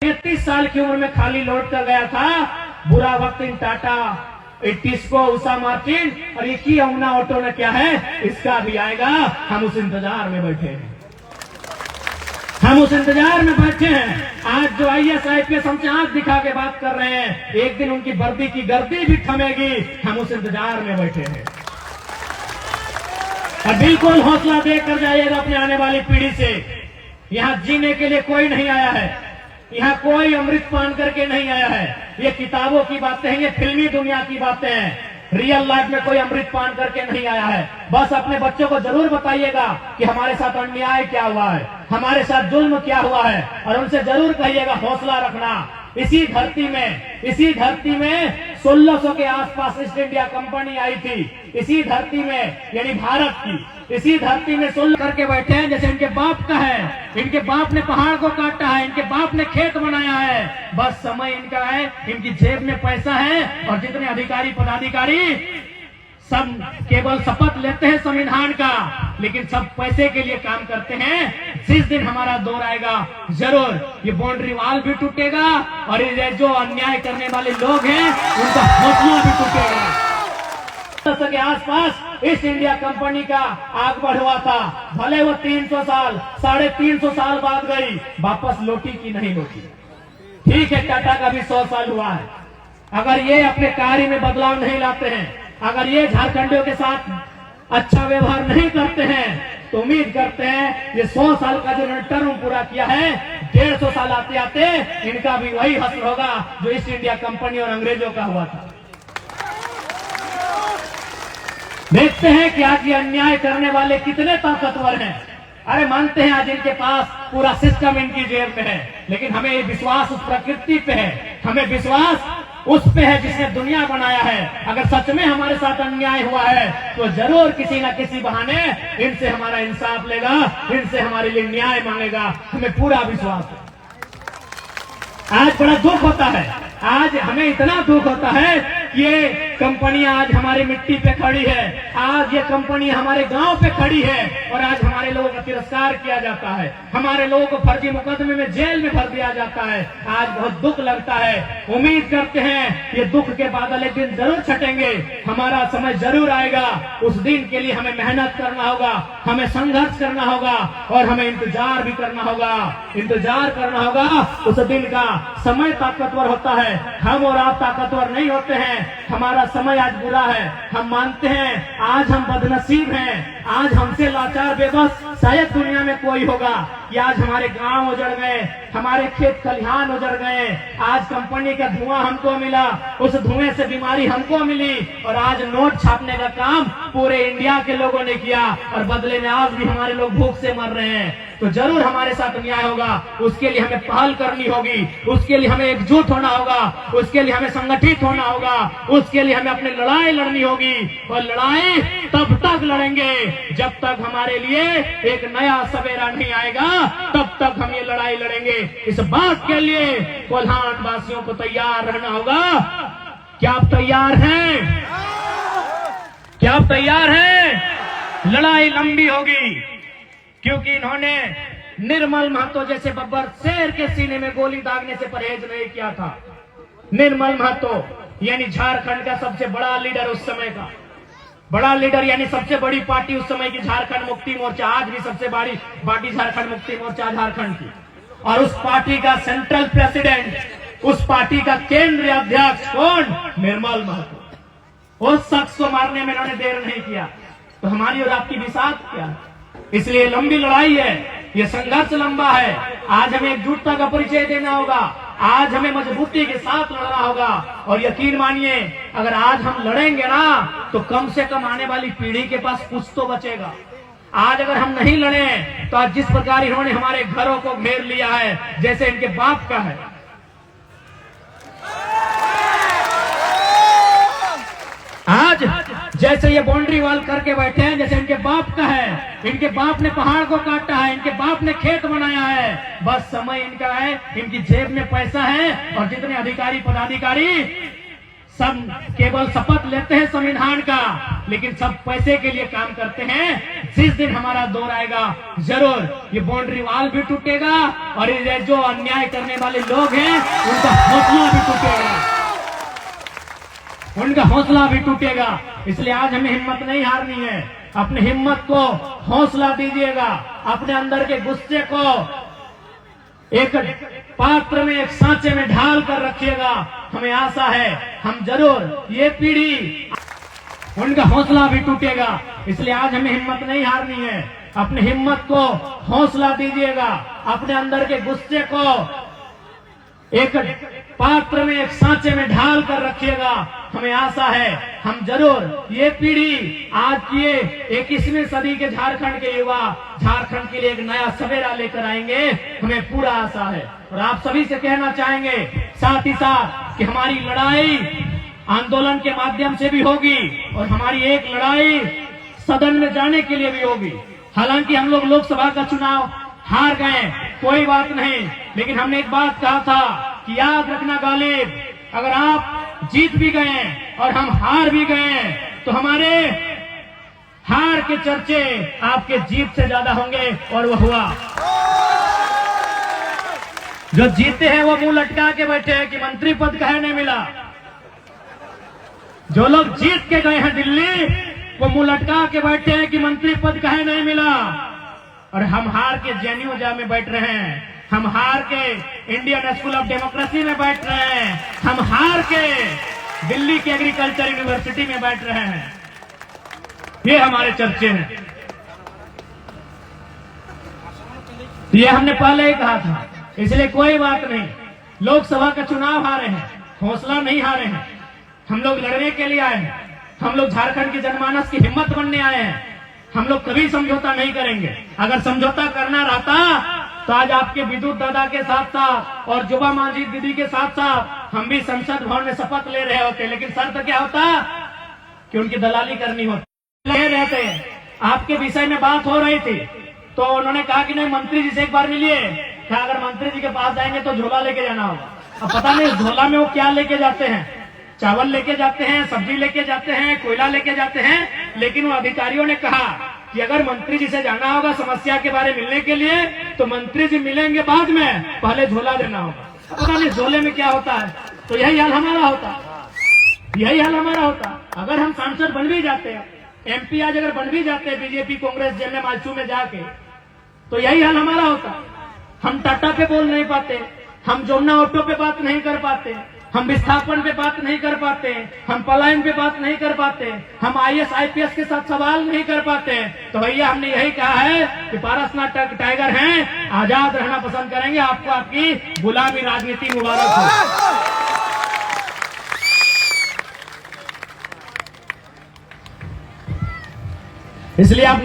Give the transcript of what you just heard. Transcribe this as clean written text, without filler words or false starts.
33 साल की उम्र में खाली लौट कर गया था। बुरा वक्त इन टाटा, टिस्को, उषा मार्टिन और ये की अमना ऑटो ने क्या है, इसका भी आएगा। हम उस इंतजार में बैठे हैं, हम उस इंतजार में बैठे हैं। आज जो IAS IPS हमसे आंख दिखा के बात कर रहे हैं, एक दिन उनकी वर्दी की गर्दी भी थमेगी। हम उस इंतजार में बैठे हैं और बिल्कुल हौसला देकर जाइएगा अपने आने वाली पीढ़ी से। यहाँ जीने के लिए कोई नहीं आया है, यहाँ कोई अमृत पान करके नहीं आया है। ये किताबों की बातें हैं, ये फिल्मी दुनिया की बातें हैं। रियल लाइफ में कोई अमृत पान करके नहीं आया है। बस अपने बच्चों को जरूर बताइएगा कि हमारे साथ अन्याय क्या हुआ है, हमारे साथ जुल्म क्या हुआ है, और उनसे जरूर कहिएगा हौसला रखना। इसी धरती में 1600 के आसपास ईस्ट इंडिया कंपनी आई थी। इसी धरती में, यानी भारत की इसी धरती में 16 करके बैठे हैं जैसे इनके बाप का है। इनके बाप ने पहाड़ को काटा है, इनके बाप ने खेत बनाया है। बस समय इनका है, इनकी जेब में पैसा है और जितने अधिकारी पदाधिकारी सब केवल शपथ लेते हैं संविधान का, लेकिन सब पैसे के लिए काम करते हैं। जिस दिन हमारा दौर आएगा जरूर ये बाउंड्री वॉल भी टूटेगा और ये जो अन्याय करने वाले लोग हैं उनका हौसला भी टूटेगा। के आसपास ईस्ट इंडिया कंपनी का आग बढ़ था, भले वो 300 साल 350 साल बाद गई, वापस लौटी की नहीं लौटी। ठीक है, टाटा का भी 100 साल हुआ है। अगर ये अपने कार्य में बदलाव नहीं लाते हैं, अगर ये झारखंडियों के साथ अच्छा व्यवहार नहीं करते हैं, तो उम्मीद करते हैं ये 100 साल का जो टर्म पूरा किया है, 150 साल आते आते इनका भी वही हश्र होगा जो ईस्ट इंडिया कंपनी और अंग्रेजों का हुआ था। देखते हैं कि आज ये अन्याय करने वाले कितने ताकतवर हैं। अरे मानते हैं आज इनके पास पूरा सिस्टम इनकी जेब में है, लेकिन हमें विश्वास उस प्रकृति पे है, हमें विश्वास उस पे है जिसने दुनिया बनाया है। अगर सच में हमारे साथ अन्याय हुआ है तो जरूर किसी न किसी बहाने इनसे हमारा इंसाफ लेगा, इनसे हमारे लिए न्याय मांगेगा, हमें पूरा विश्वास है। आज बड़ा दुख होता है, आज हमें इतना दुख होता है कि ये कंपनियां आज हमारी मिट्टी पे खड़ी है, आज ये कंपनी हमारे गांव पे खड़ी है और आज हमारे लोगों का तिरस्कार किया जाता है, हमारे लोगों को फर्जी मुकदमे में जेल में भर दिया जाता है। आज बहुत दुख लगता है। उम्मीद करते हैं ये दुख के बादल एक दिन जरूर छटेंगे, हमारा समय जरूर आएगा। उस दिन के लिए हमें मेहनत करना होगा, हमें संघर्ष करना होगा और हमें इंतजार भी करना होगा, इंतजार करना होगा उस दिन का। समय ताकतवर होता है, हम और आप ताकतवर नहीं होते हैं। हमारा समय आज बुरा है, हम मानते हैं। आज हम बदनसीब हैं, आज हमसे लाचार बेबस शायद दुनिया में कोई होगा कि आज हमारे गांव उजड़ गए, हमारे खेत खलिहान उजड़ गए, आज कंपनी का धुआं हमको मिला, उस धुएं से बीमारी हमको मिली और आज नोट छापने का काम पूरे इंडिया के लोगों ने किया और बदले में आज भी हमारे लोग भूख से मर रहे हैं। तो जरूर हमारे साथ अन्याय होगा, उसके लिए हमें पहल करनी होगी, उसके लिए हमें एकजुट होना होगा, उसके लिए हमें संगठित होना होगा, उसके लिए हमें अपनी लड़ाई लड़नी होगी। और लड़ाई तब तक लड़ेंगे जब तक हमारे लिए एक नया सवेरा नहीं आएगा, तब तक हम ये लड़ाई लड़ेंगे। इस बात के लिए कोल्हान वासियों को तैयार रहना होगा। क्या आप तैयार हैं? क्या आप तैयार हैं? लड़ाई लंबी होगी, क्योंकि इन्होंने निर्मल महतो जैसे बब्बर शेर के सीने में गोली दागने से परहेज नहीं किया था। निर्मल महतो यानी झारखंड का सबसे बड़ा लीडर, उस समय का बड़ा लीडर, यानी सबसे बड़ी पार्टी उस समय की झारखंड मुक्ति मोर्चा, आज भी सबसे बड़ी पार्टी झारखंड मुक्ति मोर्चा झारखंड की। और उस पार्टी का सेंट्रल प्रेसिडेंट, उस पार्टी का केंद्रीय अध्यक्ष कौन? निर्मल महतो। उस शख्स को मारने में इन्होंने देर नहीं किया। तो हमारी और आपकी भी साथ क्या? इसलिए लंबी लड़ाई है, ये संघर्ष लंबा है। आज हमें एकजुटता का परिचय देना होगा, आज हमें मजबूती के साथ लड़ना होगा। और यकीन मानिए, अगर आज हम लड़ेंगे ना तो कम से कम आने वाली पीढ़ी के पास कुछ तो बचेगा। आज अगर हम नहीं लड़े तो आज जिस प्रकार इन्होंने हमारे घरों को घेर लिया है, जैसे इनके बाप का है, आज जैसे ये बाउंड्री वॉल करके बैठे हैं जैसे इनके बाप का है, इनके बाप ने पहाड़ को काटा है, इनके बाप ने खेत बनाया है। बस समय इनका है, इनकी जेब में पैसा है और जितने अधिकारी पदाधिकारी सब केवल शपथ लेते हैं संविधान का, लेकिन सब पैसे के लिए काम करते हैं। जिस दिन हमारा दौर आएगा जरूर ये बाउंड्री वाल भी टूटेगा और ये जो अन्याय करने वाले लोग हैं उनका हौसला भी टूटेगा, उनका हौसला भी टूटेगा। इसलिए आज हमें हिम्मत नहीं हारनी है। अपनी हिम्मत को हौसला दीजिएगा, अपने अंदर के गुस्से को एक पात्र में, एक सांचे में ढाल कर रखिएगा। हमें आशा है हम जरूर ये पीढ़ी, उनका हौसला भी टूटेगा। इसलिए आज हमें हिम्मत नहीं हारनी है। अपनी हिम्मत को हौसला दीजिएगा, अपने अंदर के गुस्से को एक पात्र में, एक सांचे में ढाल कर रखिएगा। हमें आशा है हम जरूर ये पीढ़ी, आज की 21वीं सदी के झारखंड के युवा झारखंड के लिए एक नया सवेरा लेकर आएंगे, हमें पूरा आशा है। और आप सभी से कहना चाहेंगे साथ ही साथ कि हमारी लड़ाई आंदोलन के माध्यम से भी होगी और हमारी एक लड़ाई सदन में जाने के लिए भी होगी। हालांकि हम लोग लोकसभा का चुनाव हार गए, कोई बात नहीं, लेकिन हमने एक बात कहा था कि याद रखना गालिब, अगर आप जीत भी गए और हम हार भी गए तो हमारे हार के चर्चे आपके जीत से ज्यादा होंगे। और वो हुआ। जो जीते हैं वो मुंह लटका के बैठे हैं कि मंत्री पद कहे नहीं मिला। जो लोग जीत के गए हैं दिल्ली, वो मुंह लटका के बैठे हैं कि मंत्री पद कहे नहीं मिला। और हम हार के जेएनयू में बैठ रहे हैं, हम हार के इंडियन स्कूल ऑफ डेमोक्रेसी में बैठ रहे हैं, हम हार के दिल्ली की एग्रीकल्चर यूनिवर्सिटी में बैठ रहे हैं। ये हमारे चर्चे हैं। ये हमने पहले ही कहा था। इसलिए कोई बात नहीं, लोकसभा का चुनाव हारे हैं, हौसला नहीं हारे हैं। हम लोग लड़ने के लिए आए हैं, हम लोग झारखंड की जनमानस की हिम्मत बनने आए हैं। हम लोग कभी समझौता नहीं करेंगे। अगर समझौता करना रहता तो आज आपके विद्युत दादा के साथ साथ और जुबा मांझी दीदी के साथ साथ हम भी संसद भवन में शपथ ले रहे होते। लेकिन शर्त क्या होता कि उनकी दलाली करनी होती। ले रहते आपके विषय में बात हो रही थी तो उन्होंने कहा कि नहीं मंत्री जी से एक बार मिलिए। क्या अगर मंत्री जी के पास जाएंगे तो झोला लेके जाना होगा। अब पता नहीं झोला में वो क्या लेके जाते हैं, चावल लेके जाते हैं, सब्जी लेके जाते हैं, कोयला लेके जाते हैं। लेकिन वो अधिकारियों ने कहा कि अगर मंत्री जी से जाना होगा समस्या के बारे में मिलने के लिए तो मंत्री जी मिलेंगे बाद में, पहले झोला देना होगा। पता नहीं झोले में क्या होता है। तो यही हाल हमारा होता, यही हाल हमारा होता। अगर हम सांसद बन भी जाते हैं, एमपी आज अगर बन भी जाते हैं बीजेपी कांग्रेस जेएमएम आजसू में जाके, तो यही हाल हमारा होता। हम टाटा पे बोल नहीं पाते, हम जोमना ऑटो पे बात नहीं कर पाते, हम विस्थापन पे बात नहीं कर पाते, हम पलायन पे बात नहीं कर पाते, हम आईएएस आईपीएस के साथ सवाल नहीं कर पाते। तो भैया हमने यही कहा है कि पारसनाथ टाइगर हैं, आजाद रहना पसंद करेंगे। आपको आपकी गुलामी राजनीति मुबारक हो। इसलिए आप